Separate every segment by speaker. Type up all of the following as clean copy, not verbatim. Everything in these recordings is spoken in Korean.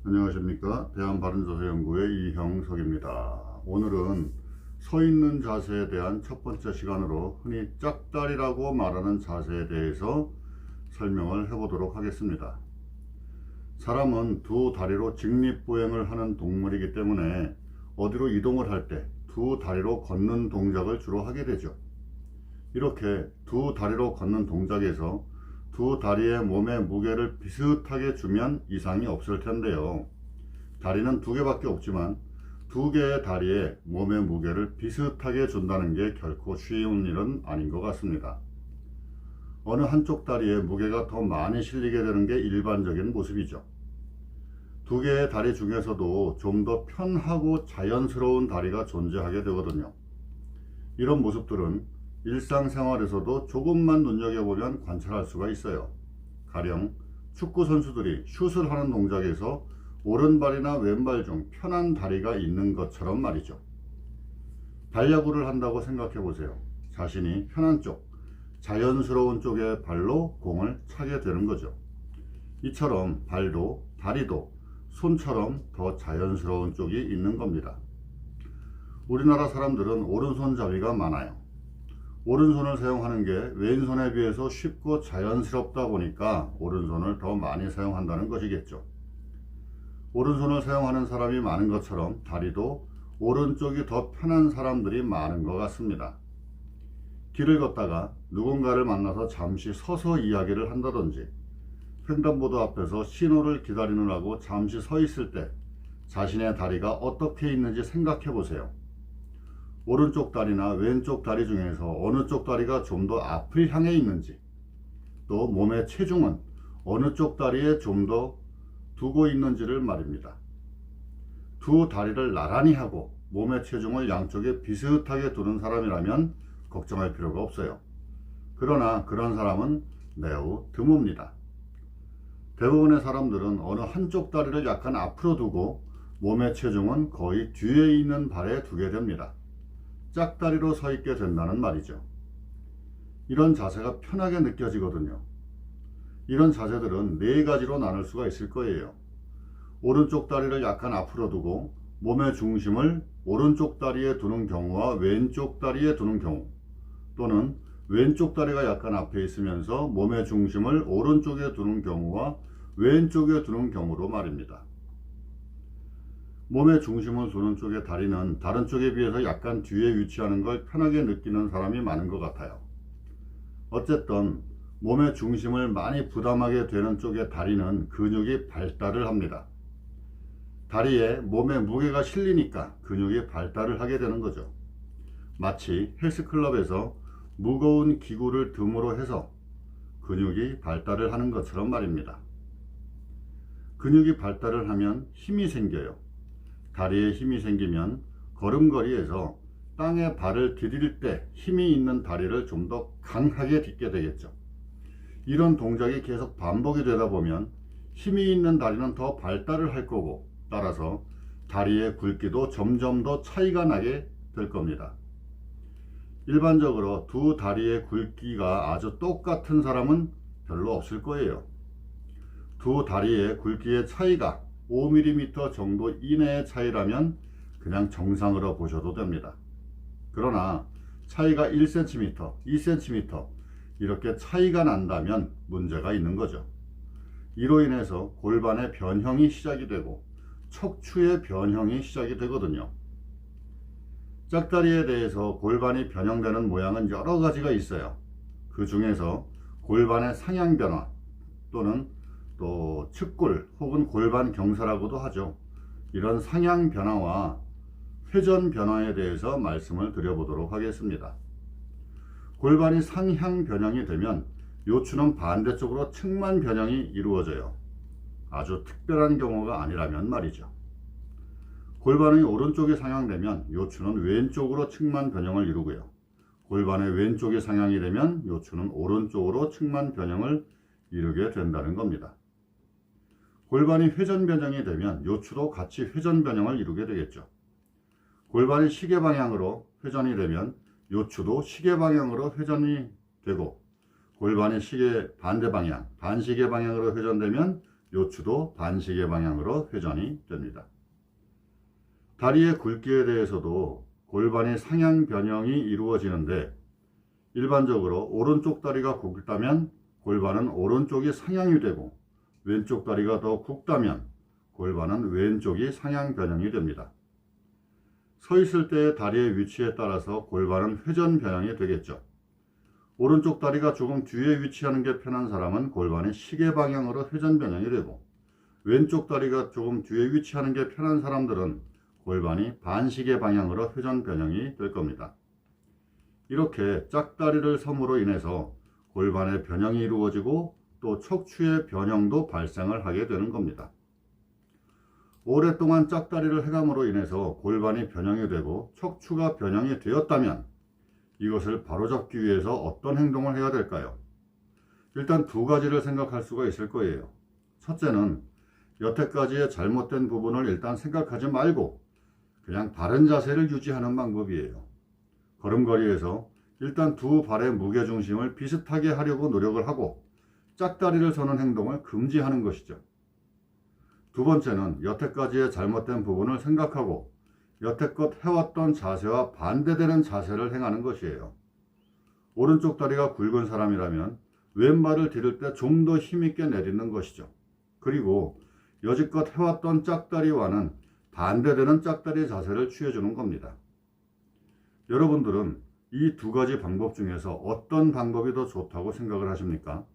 Speaker 1: 안녕하십니까. 대한바른자세연구의 이형석입니다. 오늘은 서 있는 자세에 대한 첫 번째 시간으로 흔히 짝다리라고 말하는 자세에 대해서 설명을 해보도록 하겠습니다. 사람은 두 다리로 직립보행을 하는 동물이기 때문에 어디로 이동을 할 때 두 다리로 걷는 동작을 주로 하게 되죠. 이렇게 두 다리로 걷는 동작에서 두 다리의 몸의 무게를 비슷하게 주면 이상이 없을 텐데요. 다리는 두 개밖에 없지만 두 개의 다리에 몸의 무게를 비슷하게 준다는 게 결코 쉬운 일은 아닌 것 같습니다. 어느 한쪽 다리에 무게가 더 많이 실리게 되는 게 일반적인 모습이죠. 두 개의 다리 중에서도 좀 더 편하고 자연스러운 다리가 존재하게 되거든요. 이런 모습들은 일상생활에서도 조금만 눈여겨보면 관찰할 수가 있어요. 가령 축구 선수들이 슛을 하는 동작에서 오른발이나 왼발 중 편한 다리가 있는 것처럼 말이죠. 발야구를 한다고 생각해 보세요. 자신이 편한 쪽, 자연스러운 쪽의 발로 공을 차게 되는 거죠. 이처럼 발도 다리도 손처럼 더 자연스러운 쪽이 있는 겁니다. 우리나라 사람들은 오른손잡이가 많아요. 오른손을 사용하는 게 왼손에 비해서 쉽고 자연스럽다 보니까 오른손을 더 많이 사용한다는 것이겠죠. 오른손을 사용하는 사람이 많은 것처럼 다리도 오른쪽이 더 편한 사람들이 많은 것 같습니다. 길을 걷다가 누군가를 만나서 잠시 서서 이야기를 한다든지 횡단보도 앞에서 신호를 기다리느라고 잠시 서 있을 때 자신의 다리가 어떻게 있는지 생각해 보세요. 오른쪽 다리나 왼쪽 다리 중에서 어느 쪽 다리가 좀 더 앞을 향해 있는지, 또 몸의 체중은 어느 쪽 다리에 좀 더 두고 있는지를 말입니다. 두 다리를 나란히 하고 몸의 체중을 양쪽에 비슷하게 두는 사람이라면 걱정할 필요가 없어요. 그러나 그런 사람은 매우 드뭅니다. 대부분의 사람들은 어느 한쪽 다리를 약간 앞으로 두고 몸의 체중은 거의 뒤에 있는 발에 두게 됩니다. 짝다리로 서 있게 된다는 말이죠. 이런 자세가 편하게 느껴지거든요. 이런 자세들은 네 가지로 나눌 수가 있을 거예요. 오른쪽 다리를 약간 앞으로 두고 몸의 중심을 오른쪽 다리에 두는 경우와 왼쪽 다리에 두는 경우, 또는 왼쪽 다리가 약간 앞에 있으면서 몸의 중심을 오른쪽에 두는 경우와 왼쪽에 두는 경우로 말입니다. 몸의 중심을 두는 쪽의 다리는 다른 쪽에 비해서 약간 뒤에 위치하는 걸 편하게 느끼는 사람이 많은 것 같아요. 어쨌든 몸의 중심을 많이 부담하게 되는 쪽의 다리는 근육이 발달을 합니다. 다리에 몸의 무게가 실리니까 근육이 발달을 하게 되는 거죠. 마치 헬스클럽에서 무거운 기구를 듦으로 해서 근육이 발달을 하는 것처럼 말입니다. 근육이 발달을 하면 힘이 생겨요. 다리에 힘이 생기면 걸음걸이에서 땅에 발을 디딜 때 힘이 있는 다리를 좀 더 강하게 딛게 되겠죠. 이런 동작이 계속 반복이 되다 보면 힘이 있는 다리는 더 발달을 할 거고, 따라서 다리의 굵기도 점점 더 차이가 나게 될 겁니다. 일반적으로 두 다리의 굵기가 아주 똑같은 사람은 별로 없을 거예요. 두 다리의 굵기의 차이가 5mm 정도 이내의 차이라면 그냥 정상으로 보셔도 됩니다. 그러나 차이가 1cm, 2cm 이렇게 차이가 난다면 문제가 있는 거죠. 이로 인해서 골반의 변형이 시작이 되고 척추의 변형이 시작이 되거든요. 짝다리에 대해서 골반이 변형되는 모양은 여러 가지가 있어요. 그 중에서 골반의 상향 변화, 또는 또 측골 혹은 골반 경사라고도 하죠. 이런 상향 변화와 회전 변화에 대해서 말씀을 드려보도록 하겠습니다. 골반이 상향 변형이 되면 요추는 반대쪽으로 측만 변형이 이루어져요. 아주 특별한 경우가 아니라면 말이죠. 골반이 오른쪽이 상향되면 요추는 왼쪽으로 측만 변형을 이루고요. 골반의 왼쪽이 상향이 되면 요추는 오른쪽으로 측만 변형을 이루게 된다는 겁니다. 골반이 회전 변형이 되면 요추도 같이 회전 변형을 이루게 되겠죠. 골반이 시계 방향으로 회전이 되면 요추도 시계 방향으로 회전이 되고, 골반이 시계 반대 방향, 반시계 방향으로 회전되면 요추도 반시계 방향으로 회전이 됩니다. 다리의 굵기에 대해서도 골반이 상향 변형이 이루어지는데 일반적으로 오른쪽 다리가 굵다면 골반은 오른쪽이 상향이 되고 왼쪽 다리가 더 굵다면 골반은 왼쪽이 상향 변형이 됩니다. 서 있을 때의 다리의 위치에 따라서 골반은 회전 변형이 되겠죠. 오른쪽 다리가 조금 뒤에 위치하는 게 편한 사람은 골반이 시계 방향으로 회전 변형이 되고 왼쪽 다리가 조금 뒤에 위치하는 게 편한 사람들은 골반이 반시계 방향으로 회전 변형이 될 겁니다. 이렇게 짝다리를 섬으로 인해서 골반의 변형이 이루어지고 또 척추의 변형도 발생을 하게 되는 겁니다. 오랫동안 짝다리를 해감으로 인해서 골반이 변형이 되고 척추가 변형이 되었다면 이것을 바로잡기 위해서 어떤 행동을 해야 될까요? 일단 두 가지를 생각할 수가 있을 거예요. 첫째는 여태까지의 잘못된 부분을 일단 생각하지 말고 그냥 바른 자세를 유지하는 방법이에요. 걸음걸이에서 일단 두 발의 무게중심을 비슷하게 하려고 노력을 하고 짝다리를 서는 행동을 금지하는 것이죠. 두 번째는 여태까지의 잘못된 부분을 생각하고 여태껏 해왔던 자세와 반대되는 자세를 행하는 것이에요. 오른쪽 다리가 굵은 사람이라면 왼발을 디딜 때 좀 더 힘있게 내딛는 것이죠. 그리고 여지껏 해왔던 짝다리와는 반대되는 짝다리 자세를 취해주는 겁니다. 여러분들은 이 두 가지 방법 중에서 어떤 방법이 더 좋다고 생각을 하십니까?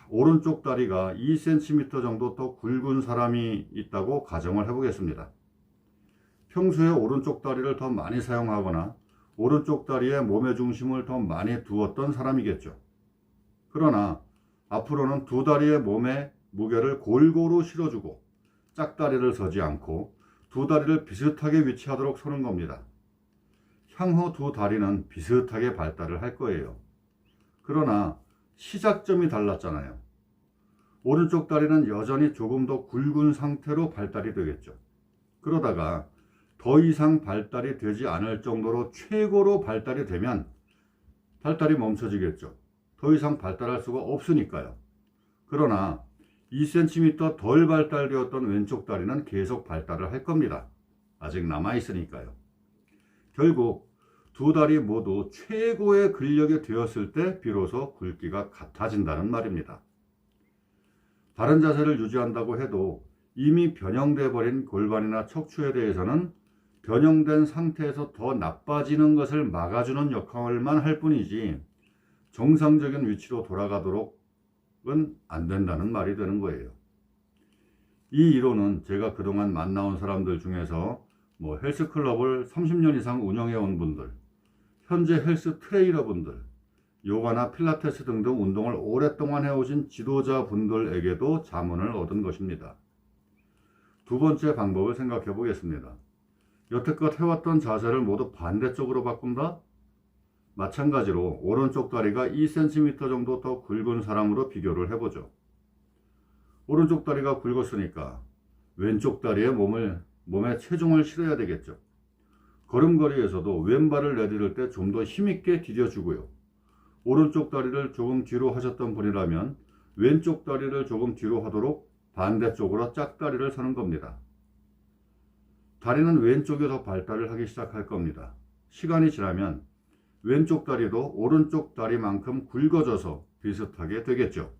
Speaker 1: 오른쪽 다리가 2cm 정도 더 굵은 사람이 있다고 가정을 해보겠습니다. 평소에 오른쪽 다리를 더 많이 사용하거나 오른쪽 다리에 몸의 중심을 더 많이 두었던 사람이겠죠. 그러나 앞으로는 두 다리의 몸에 무게를 골고루 실어주고 짝다리를 서지 않고 두 다리를 비슷하게 위치하도록 서는 겁니다. 향후 두 다리는 비슷하게 발달을 할 거예요. 그러나 시작점이 달랐잖아요. 오른쪽 다리는 여전히 조금 더 굵은 상태로 발달이 되겠죠. 그러다가 더 이상 발달이 되지 않을 정도로 최고로 발달이 되면 발달이 멈춰지겠죠. 더 이상 발달할 수가 없으니까요. 그러나 2cm 덜 발달되었던 왼쪽 다리는 계속 발달을 할 겁니다. 아직 남아있으니까요. 결국 두 다리 모두 최고의 근력이 되었을 때 비로소 굵기가 같아진다는 말입니다. 바른 자세를 유지한다고 해도 이미 변형돼 버린 골반이나 척추에 대해서는 변형된 상태에서 더 나빠지는 것을 막아주는 역할만 할 뿐이지 정상적인 위치로 돌아가도록은 안 된다는 말이 되는 거예요. 이 이론은 제가 그동안 만나온 사람들 중에서 헬스클럽을 30년 이상 운영해 온 분들, 현재 헬스 트레이너 분들, 요가나 필라테스 등등 운동을 오랫동안 해오신 지도자 분들에게도 자문을 얻은 것입니다. 두 번째 방법을 생각해 보겠습니다. 여태껏 해왔던 자세를 모두 반대쪽으로 바꾼다? 마찬가지로 오른쪽 다리가 2cm 정도 더 굵은 사람으로 비교를 해보죠. 오른쪽 다리가 굵었으니까 왼쪽 다리에 몸에 체중을 실어야 되겠죠. 걸음걸이에서도 왼발을 내디딜 때 좀 더 힘있게 디뎌주고요. 오른쪽 다리를 조금 뒤로 하셨던 분이라면 왼쪽 다리를 조금 뒤로 하도록 반대쪽으로 짝다리를 서는 겁니다. 다리는 왼쪽이 더 발달을 하기 시작할 겁니다. 시간이 지나면 왼쪽 다리도 오른쪽 다리만큼 굵어져서 비슷하게 되겠죠.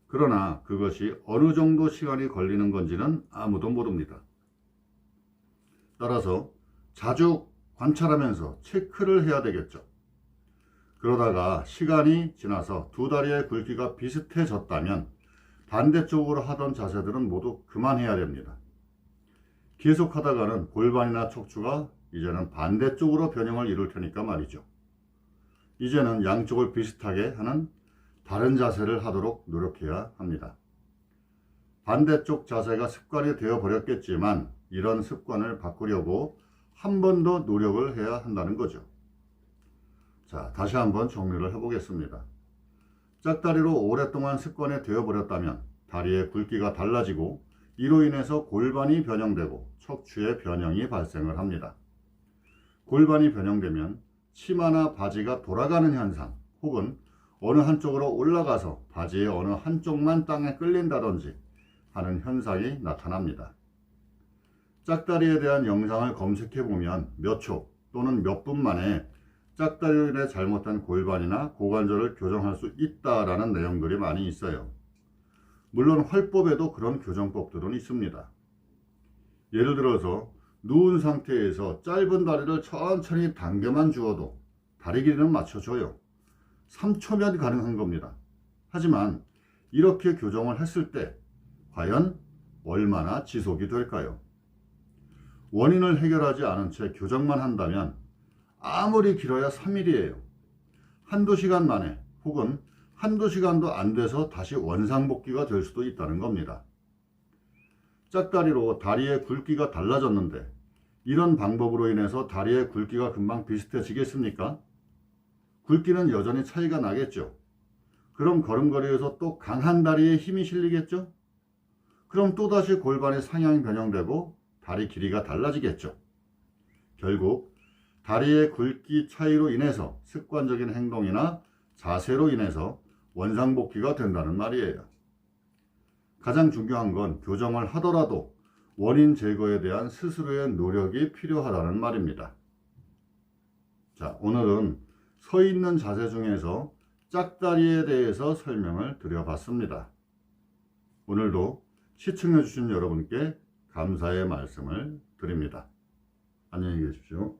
Speaker 1: 그러나 그것이 어느 정도 시간이 걸리는 건지는 아무도 모릅니다. 따라서 자주 관찰하면서 체크를 해야 되겠죠. 그러다가 시간이 지나서 두 다리의 굵기가 비슷해졌다면 반대쪽으로 하던 자세들은 모두 그만해야 됩니다. 계속 하다가는 골반이나 척추가 이제는 반대쪽으로 변형을 이룰 테니까 말이죠. 이제는 양쪽을 비슷하게 하는 다른 자세를 하도록 노력해야 합니다. 반대쪽 자세가 습관이 되어 버렸겠지만 이런 습관을 바꾸려고 한 번 더 노력을 해야 한다는 거죠. 자, 다시 한번 정리를 해보겠습니다. 짝다리로 오랫동안 습관이 되어버렸다면 다리의 굵기가 달라지고 이로 인해서 골반이 변형되고 척추의 변형이 발생을 합니다. 골반이 변형되면 치마나 바지가 돌아가는 현상 혹은 어느 한쪽으로 올라가서 바지의 어느 한쪽만 땅에 끌린다든지 하는 현상이 나타납니다. 짝다리에 대한 영상을 검색해보면 몇 초 또는 몇 분 만에 짝다리의 잘못된 골반이나 고관절을 교정할 수 있다라는 내용들이 많이 있어요. 물론 활법에도 그런 교정법들은 있습니다. 예를 들어서 누운 상태에서 짧은 다리를 천천히 당겨만 주어도 다리 길이는 맞춰줘요. 3초면 가능한 겁니다. 하지만 이렇게 교정을 했을 때 과연 얼마나 지속이 될까요? 원인을 해결하지 않은 채 교정만 한다면 아무리 길어야 3일이에요. 한두 시간 만에 혹은 한두 시간도 안 돼서 다시 원상복귀가 될 수도 있다는 겁니다. 짝다리로 다리의 굵기가 달라졌는데 이런 방법으로 인해서 다리의 굵기가 금방 비슷해지겠습니까? 굵기는 여전히 차이가 나겠죠. 그럼 걸음걸이에서 또 강한 다리에 힘이 실리겠죠? 그럼 또다시 골반의 상향이 변형되고 다리 길이가 달라지겠죠. 결국 다리의 굵기 차이로 인해서 습관적인 행동이나 자세로 인해서 원상복귀가 된다는 말이에요. 가장 중요한 건 교정을 하더라도 원인 제거에 대한 스스로의 노력이 필요하다는 말입니다. 자, 오늘은 서 있는 자세 중에서 짝다리에 대해서 설명을 드려봤습니다. 오늘도 시청해주신 여러분께 감사의 말씀을 드립니다. 안녕히 계십시오.